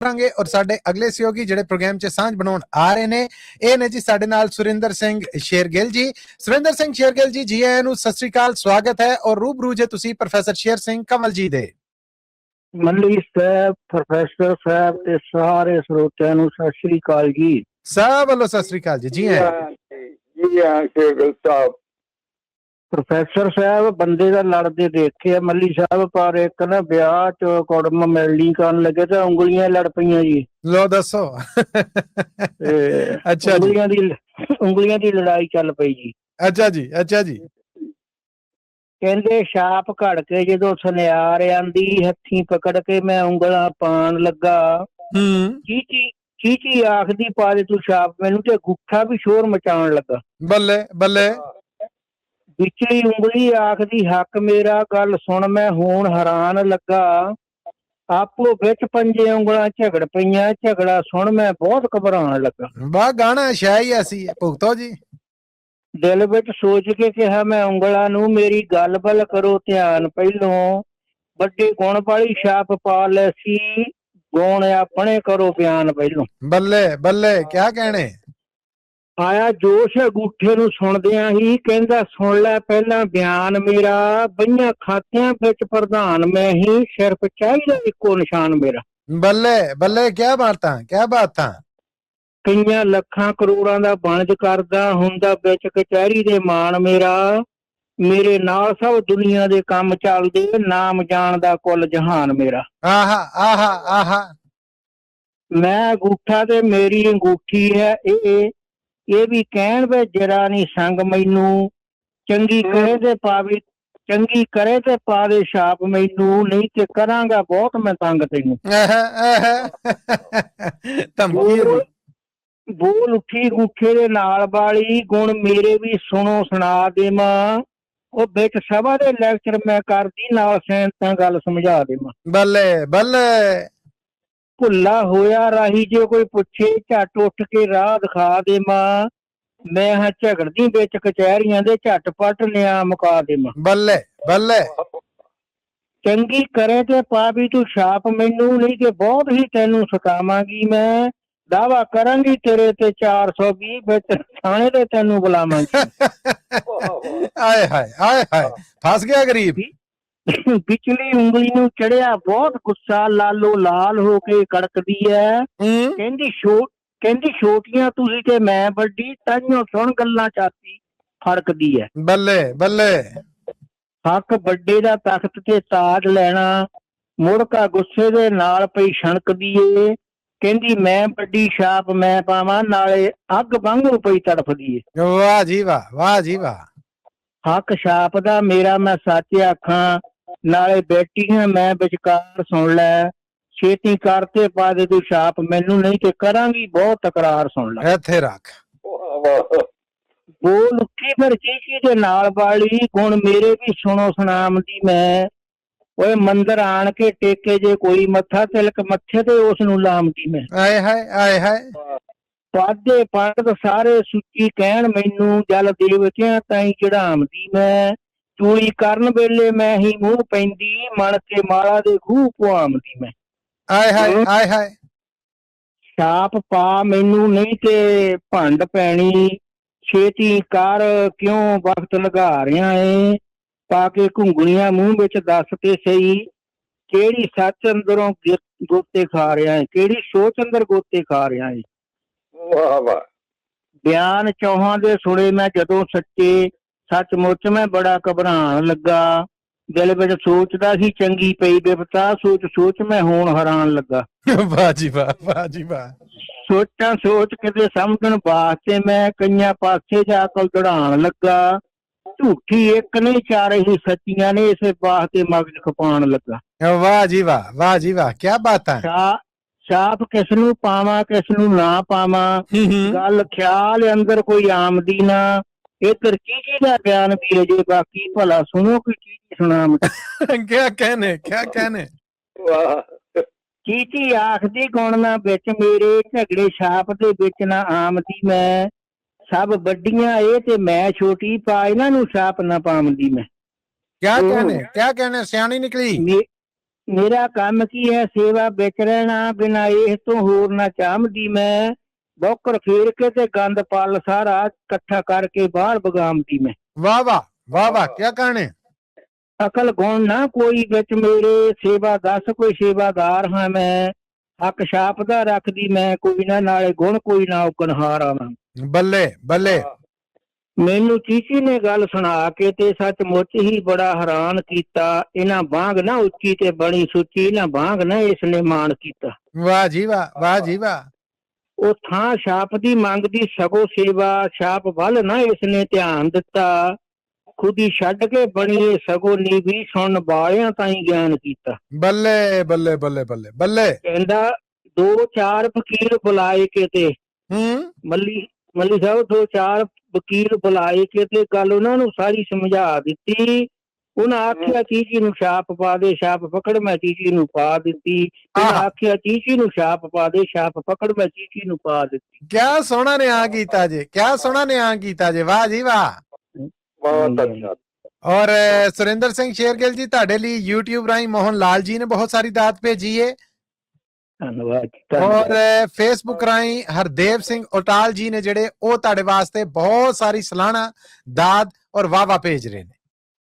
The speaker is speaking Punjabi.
ਕਰਾਂਗੇ ਔਰ ਸਾਡੇ ਅਗਲੇ ਸਹਿਯੋਗੀ ਜਿਹੜੇ ਪ੍ਰੋਗਰਾਮ 'ਚ ਸਾਂਝ ਬਣਾਉਣ ਆ ਰਹੇ ਨੇ ਇਹ ਨੇ ਜੀ ਸਾਡੇ ਨਾਲ ਸੁਰਿੰਦਰ ਸਿੰਘ ਸ਼ੇਰਗਿੱਲ ਜੀ। ਸੁਰਿੰਦਰ ਸਿੰਘ ਸ਼ੇਰਗਿੱਲ ਜੀ ਆਇਆਂ ਨੂੰ ਸਤਿ ਸ੍ਰੀ ਅਕਾਲ, ਸਵਾਗਤ ਹੈ ਔਰ ਰੂਬਰੂ ਜੇ ਤੁਸੀਂ ਪ੍ਰੋਫੈਸਰ ਸ਼ੇਰ ਸਿੰਘ ਕੰਵਲ ਜੀ ਦੇ। ਮੱਲੀ ਸਾਹਿਬ, ਪ੍ਰੋਫੈਸਰ ਸਾਹਿਬ ਤੇ ਸਾਰੇ ਸਰੋਤਿਆਂ ਨੂੰ ਸਤਿ ਸ੍ਰੀ ਅਕਾਲ ਜੀ। ਸਭ ਵੱਲੋਂ ਸਤਿ ਸ੍ਰੀ ਅਕਾਲ ਜੀ ਆਇਆਂ ਜੀ ਹਾਂ ਸ਼ੇਰਗਿੱਲ ਸਾਹਿਬ। ਪ੍ਰੋਫੈਸਰ ਸਾਹਿਬ ਬੰਦੇ ਦਾ ਲੜਦੇ ਦੇਖੇ ਆ ਮੱਲੀ ਸਾਹਿਬ, ਪਰ ਇੱਕ ਨਾ ਵਿਆਹ ਚ ਕੁੜਮ ਮਿਲਣੀ ਕਰਨ ਲੱਗੇ ਤੇ ਉਂਗਲੀਆਂ ਲੜ ਪਈਆਂ ਜੀ। ਲੋ ਦੱਸੋ। ਅੱਛਾ ਜੀ, ਉਂਗਲੀਆਂ ਦੀ ਲੜਾਈ ਚੱਲ ਪਈ ਜੀ। ਅੱਛਾ ਜੀ। ਕਹਿੰਦੇ ਛਾਪ ਘੜ ਕੇ ਜਦੋਂ ਸੁਨਿਆਰ ਆਂਦੀ ਹੱਥੀਂ ਪਕੜ ਕੇ ਮੈਂ ਉਂਗਲਾਂ ਪਾਣ ਲੱਗਾ, ਚੀਚੀ ਆਖਦੀ ਪਾ ਦੇ ਤੂੰ ਛਾਪ ਮੈਨੂੰ, ਤੇ ਗੁੱਠਾ ਵੀ ਸ਼ੋਰ ਮਚਾਉਣ ਲੱਗਾ। ਬੱਲੇ ਵਿਚਲੀ ਉਂਗਲੀ ਆਖਦੀ ਹੱਕ ਮੇਰਾ, ਗੱਲ ਸੁਣ ਮੈਂ ਹੁਣ ਹੈਰਾਨ ਲੱਗਾ। ਆਪੋ ਵਿੱਚ ਪੰਜੇ ਉਂਗਲਾਂ ਝਗੜ ਪਈਆਂ, ਝਗੜਾ ਸੁਣ ਮੈਂ ਬਹੁਤ ਘਬਰਾਉਣ ਲੱਗਾ। ਵਾਹ ਗਾਣਾ ਸ਼ਾਇ ਹੀ ਐਸੀ ਹੈ ਭੁਗਤੋ ਜੀ। ਦਿਲ ਵਿੱਚ ਸੋਚ ਕੇ ਕਿਹਾ ਮੈਂ ਉਂਗਲਾਂ ਨੂੰ, ਮੇਰੀ ਗੱਲ ਵੱਲ ਕਰੋ ਧਿਆਨ ਪਹਿਲੋਂ। ਵੱਡੇ ਗੁਣ ਵਾਲੀ ਛਾਪ ਪਾ ਲੈ ਸੀ, ਗੁਣ ਆਪਣੇ ਕਰੋ ਬਿਆਨ ਪਹਿਲੋਂ। ਬੱਲੇ ਕਿਆ ਕਹਿਣੇ। ਆਇਆ ਜੋਸ਼ ਅੰਗੂਠੇ ਨੂੰ ਸੁਣਦਿਆਂ ਹੀ, ਕਹਿੰਦਾ ਸੁਣ ਲੈ ਪਹਿਲਾਂ ਬਿਆਨ ਮੇਰਾ। ਬਈਆਂ ਖਾਤਿਆਂ ਵਿੱਚ ਪ੍ਰਧਾਨ ਮੈਂ ਹੀ, ਸਿਰਫ ਚਾਹੀਦਾ ਇੱਕੋ ਨਿਸ਼ਾਨ ਮੇਰਾ। ਬੱਲੇ ਕਿਆ ਬਾਤਾਂ। ਕਈਆਂ ਲੱਖਾਂ ਕਰੋੜਾਂ ਦਾ ਵਣਜ ਕਰਦਾ ਹੁੰਦਾ ਵਿੱਚ ਕਚਹਿਰੀ ਦੇ ਮਾਣ ਮੇਰਾ। ਮੇਰੇ ਨਾਲ ਸਭ ਦੁਨੀਆ ਦੇ ਕੰਮ ਚੱਲਦੇ, ਨਾਮ ਜਾਣਦਾ ਕੁੱਲ ਜਹਾਨ ਮੇਰਾ। ਆਹਾ ਮੈਂ ਅੰਗੂਠਾ ਤੇ ਮੇਰੀ ਅੰਗੂਠੀ ਹੈ ਇਹ ਵੀ ਕਹਿਣ ਵੇ ਜਰਾ ਨੀ ਸੰਗ ਮੈਨੂੰ। ਚੰਗੀ ਕਰੇ ਤੇ ਪਾਵੇ ਛਾਪ ਮੈਨੂੰ, ਨਹੀਂ ਤੇ ਕਰਾਂਗਾ ਬਹੁਤ ਮੈਂ ਤੰਗ ਤੈਨੂੰ। ਬੋਲ ਉੱਠੀ ਅੰਗੂਠੇ ਦੇ ਨਾਲ ਵਾਲੀ, ਗੁਣ ਮੇਰੇ ਵੀ ਸੁਣੋ ਸੁਣਾ ਦੇਵਾਂ। ਉਹ ਵਿੱਚ ਸਭਾ ਦੇ ਲੈਕਚਰ ਮੈਂ ਕਰਦੀ, ਨਾਲ ਸੈਂਤਾਂ ਗੱਲ ਸਮਝਾ ਦੇਵਾਂ। ਬੱਲੇ ਭੁੱਲਾ ਹੋਇਆ ਰਾਹੀ ਜੇ ਕੋਈ ਪੁੱਛੇ, ਝੱਟ ਉੱਠ ਕੇ ਰਾਹ ਦਿਖਾ ਦੇਵਾਂ। ਮੈਂ ਹਾਂ ਝਗੜਦੀ ਵਿੱਚ ਕਚਹਿਰੀਆਂ ਦੇ, ਝਟਪਟ ਨਿਆਂ ਮੁਕਾ ਦੇਵਾਂ। ਬੱਲੇ ਚੰਗੀ ਕਰੇ ਤੇ ਪਾ ਵੀ ਤੂੰ ਛਾਪ ਮੈਨੂੰ, ਨਹੀਂ ਤੇ ਬਹੁਤ ਹੀ ਤੈਨੂੰ ਸਤਾਵਾਂਗੀ ਮੈਂ। ਦਾਵਾ ਕਰਾਂਗੀ ਤੇਰੇ ਤੇ 420, ਵਿੱਚ ਥਾਣੇ ਤੇ ਤੈਨੂੰ ਬੁਲਾਵਾਂਗੀ। ਆਏ ਹਾਏ ਫਸ ਗਿਆ ਗਰੀਬ। ਪਿਛਲੀ ਉਂਗਲੀ ਨੂੰ ਚੜਿਆ ਬਹੁਤ ਗੁੱਸਾ, ਲਾਲੋ ਲਾਲ ਹੋ ਕੇ ਕੜਕਦੀ ਹੈ। ਕਹਿੰਦੀ ਛੋਟੀਆਂ ਤੁਸੀਂ ਤੇ ਮੈਂ ਵੱਡੀ, ਤਾਈਓ ਸੁਣ ਗੱਲਾਂ ਚਾਤੀ ਫੜਕਦੀ ਹੈ। ਬੱਲੇ ਹੱਕ ਵੱਡੇ ਦਾ ਤਖਤ ਤੇ ਤਾਜ ਲੈਣਾ, ਮੁੜਕਾ ਗੁੱਸੇ ਦੇ ਨਾਲ ਪਈ ਛਣਕਦੀ ਏ। ਕਹਿੰਦੀ ਮੈਂ ਵੱਡੀ ਛਾਪ ਮੈਂ ਪਾਵਾਂ, ਨਾਲੇ ਅੱਗ ਵਾਂਗੂ ਪਈ ਤੜਫਦੀ ਏ। ਵਾਹ ਜੀ ਵਾਹ। ਹੱਕ ਛਾਪ ਦਾ ਮੇਰਾ ਮੈਂ ਸੱਚ ਆਖਾਂ, ਨਾਲੇ ਬੈਠੀਆਂ ਮੈਂ ਵਿਚਕਾਰ ਸੁਣ ਲੈ। ਛੇਤੀ ਕਰਤੇ ਪਾ ਦੇ ਤੂੰ ਛਾਪ ਮੈਨੂੰ, ਨਹੀਂ ਤੇ ਕਰਾਂਗੀ ਬਹੁਤ ਤਕਰਾਰ ਸੁਣ ਲੈ। ਇੱਥੇ ਰੱਖ। ਬੋਲ ਉੱਠੀ ਫਿਰ ਚੀਚੀ ਦੇ ਨਾਲ ਵਾਲੀ, ਗੁਣ ਮੇਰੇ ਵੀ ਸੁਣੋ ਸੁਣਾਮਦੀ ਮੈਂ। ਓਏ ਮੰਦਰ ਆਣ ਕੇ ਟੇਕੇ ਜੇ ਕੋਈ ਮੱਥਾ, ਤਿਲਕ ਮੱਥੇ ਤੇ ਉਸ ਨੂੰ ਲਾਮਦੀ ਮੈਂ। ਆਏ ਹਾਏ ਪਾਦੇ ਪੰਡਤ ਸਾਰੇ ਸੁੱਚੀ ਕਹਿਣ ਮੈਨੂੰ, ਜਲ ਦੇਵਤਿਆਂ ਤਾਈਂ ਚੜਾਮਦੀ ਮੈਂ। ਚੂਲੀ ਕਰਨ ਵੇਲੇ ਮੈਂ ਹੀ ਮੂੰਹ ਪੈਂਦੀ, ਮਣ ਕੇ ਮਾਲਾ ਦੇ ਖੂਹ ਪੁਆਮਦੀ ਮੈਂ। ਆਏ ਹਾਏ ਛਾਪ ਪਾ ਮੈਨੂੰ, ਨਹੀਂ ਤੇ ਭੰਡ ਪੈਣੀ। ਛੇਤੀ ਕਰ ਕਿਉਂ ਵਕਤ ਲਗਾ ਰਿਆਂ ਏ, ਪਾ ਕੇ ਘੁੰਗਣੀਆਂ ਮੂੰਹ ਵਿੱਚ ਦੱਸ ਤੇ ਸਹੀ। ਕਿਹੜੀ ਸੱਚ ਅੰਦਰੋਂ ਗੋਤੇ ਖਾ ਰਿਹਾ ਏ, ਕਿਹੜੀ ਸੋਚ ਅੰਦਰ ਗੋਤੇ ਖਾ ਰਿਹਾ ਏ। ਵਾਹ ਬਿਆਨ ਚੌਹਾਂ ਦੇ ਸੁਣੇ ਮੈਂ ਜਦੋਂ ਸੱਚੇ, ਸੱਚਮੁੱਚ ਮੈਂ ਬੜਾ ਘਬਰਾਉਣ ਲੱਗਾ। ਦਿਲ ਵਿੱਚ ਸੋਚਦਾ ਸੀ ਚੰਗੀ ਪਈ ਬਿਪਤਾ, ਸੋਚ ਮੈਂ ਹੁਣ ਹੈਰਾਨ ਲੱਗਾ। ਵਾਹ ਜੀ ਵਾਹ। ਸੋਚ ਕਿਤੇ ਸਮਝਣ ਵਾਸਤੇ ਮੈਂ ਕਈਆਂ ਪਾਸੇ ਜਾ ਕੇ ਦੜਾਉਣ ਲੱਗਾ। ਝੂਠੀ ਇੱਕ ਨਹੀਂ ਚਾਰ ਹੀ ਸੱਚੀਆਂ ਨੇ, ਇਸੇ ਵਾਸਤੇ ਮਗਜ ਖਪਾਉਣ ਲੱਗਾ। ਵਾਹ ਜੀ ਵਾਹ ਕਿਆ ਬਾਤਾਂ। ਛਾਪ ਕਿਸ ਨੂੰ ਪਾਵਾਂ ਕਿਸ ਨੂੰ ਨਾ ਪਾਵਾਂ, ਗੱਲ ਖਿਆਲ ਅੰਦਰ ਕੋਈ ਆਮਦੀ ਨਾ। ਇੱਧਰ ਚੀਚੀ ਦਾ ਬਿਆਨ ਵੀ ਅਜੇ ਬਾਕੀ, ਭਲਾ ਸੁਣੋ ਕੋਈ ਚੀਚੀ ਸੁਣਾਮ। ਕਿਆ ਕਹਿਣੇ। ਚੀਚੀ ਆਖਦੀ ਗੁਣ ਨਾ ਵਿੱਚ ਮੇਰੇ, ਝਗੜੇ ਛਾਪ ਦੇ ਵਿੱਚ ਨਾ ਆਮਦੀ ਮੈਂ। ਸਭ ਵੱਡੀਆਂ ਇਹ ਤੇ ਮੈਂ ਛੋਟੀ, ਪਾ ਇਹਨਾਂ ਨੂੰ ਛਾਪ ਨਾ ਪਾਮਦੀ ਮੈਂ। ਕਿਆ ਕਹਿਣੇ ਸਿਆਣੀ ਨਿਕਲੀ। ਮੇਰਾ ਕੰਮ ਕੀ ਹੈ, ਸੇਵਾ ਵਿੱਚ ਰਹਿਣਾ, ਬਿਨਾਂ ਇਸ ਤੋਂ ਹੋਰ ਨਾ ਚਾਹਮਦੀ ਮੈਂ। ਬੌਕਰ ਫੇਰ ਕੇ ਤੇ ਗੰਦ ਪਲ ਸਾਰਾ ਇਕੱਠਾ ਕਰਕੇ ਬਾਹਰ ਬਗਾਮਦੀ ਮੈਂ। ਵਾਹ ਵਾਹ ਵਾਹ ਵਾਹ, ਕੀ ਕਹਾਣੇ। ਅਕਲ ਗੁਣ ਨਾ ਕੋਈ ਵਿੱਚ ਮੇਰੇ, ਸੇਵਾ ਦੱਸ ਕੋਈ ਸੇਵਾਦਾਰ ਹਾਂ ਮੈਂ। ਹੱਕ ਛਾਪ ਦਾ ਰੱਖਦੀ ਮੈਂ ਕੋਈ ਨਾ, ਨਾਲੇ ਗੁਣ ਕੋਈ ਨਾ ਉਕਣਹਾਰ ਆਵਾਂ। ਬੱਲੇ ਬੱਲੇ। ਮੈਨੂੰ ਚੀਚੀ ਨੇ ਗੱਲ ਸੁਣਾ ਕੇ ਤੇ ਸੱਚਮੁੱਚ ਹੀ ਬੜਾ ਹੈਰਾਨ ਕੀਤਾ। ਇਹਨਾਂ ਬਾਂਗ ਨਾ ਉੱਚੀ ਤੇ ਬੜੀ ਸੁੱਚੀ, ਇਹਨਾਂ ਬਾਂਗ ਨਾ ਇਸ ਨੇ ਮਾਣ ਕੀਤਾ। ਵਾਹ ਜੀ ਵਾਹ, ਵਾਹ ਜੀ ਵਾਹ। ਉਹ ਥਾਂ ਛਾਪ ਦੀ ਮੰਗਦੀ ਸਗੋਂ ਸੇਵਾ, ਛਾਪ ਵੱਲ ਨਾ ਇਸ ਨੇ ਧਿਆਨ ਦਿੱਤਾ। ਖੁਦੀ ਛੱਡ ਕੇ ਬਣੀਏ ਸਗੋਂ ਨੀਵੀਂ, ਸੁਣ ਵਾਲਿਆਂ ਤਾਈਂ ਗਿਆਨ ਕੀਤਾ। ਬੱਲੇ ਬੱਲੇ ਬੱਲੇ ਬੱਲੇ ਬੱਲੇ। ਕਹਿੰਦਾ 2-4 ਫਕੀਰ ਬੁਲਾਏ ਕੇ ਤੇ ਮੱਲੀ ਸਾਹਿਬ 2-4 ਵਕੀਲ ਬੁਲਾਏ ਕੇ ਤੇ ਗੱਲ ਉਹਨਾਂ ਨੂੰ ਸਾਰੀ ਸਮਝਾ ਦਿੱਤੀ। ਉਹਨਾਂ ਆਖਿਆ ਚੀਚੀ ਨੂੰ ਛਾਪ ਪਾ ਦੇ, ਛਾਪ ਪਕੜ ਮੈਂ ਚੀਚੀ ਨੂੰ ਪਾ ਦਿੱਤੀ। ਉਹਨਾਂ ਆਖਿਆ ਚੀਚੀ ਨੂੰ ਛਾਪ ਪਾ ਦੇ, ਛਾਪ ਪਕੜ ਮੈਂ ਚੀਚੀ ਨੂੰ ਪਾ ਦਿੱਤੀ। ਕਿਆ ਸੋਹਣਾ ਨਿਆਂ ਕੀਤਾ ਜੇ, ਕਿਆ ਸੋਹਣਾ ਨਿਆਂ ਕੀਤਾ ਜੇ, ਵਾਹ ਜੀ ਵਾਹ। ਬਹੁਤ ਅੱਛਾ। ਔਰ ਸੁਰਿੰਦਰ ਸਿੰਘ ਸ਼ੇਰਗਿੱਲ ਜੀ, ਤੁਹਾਡੇ ਲਈ YouTube ਰਾਹੀਂ ਮੋਹਨ ਲਾਲ ਜੀ ਨੇ ਬਹੁਤ ਸਾਰੀ ਦਾਤ ਭੇਜੀ ਹੈ। ਧੰਨਵਾਦ। ਔਰ ਫੇਸਬੁੱਕ ਰਾਹੀਂ ਹਰਦੇਵ ਸਿੰਘ ਉਟਾਲ ਜੀ ਨੇ ਜਿਹੜੇ ਉਹ ਤੁਹਾਡੇ ਵਾਸਤੇ ਬਹੁਤ ਸਾਰੀ ਸਲਾਨਾ ਦਾਤ ਔਰ ਵਾਵਾ ਭੇਜ ਰਹੇ ਨੇ।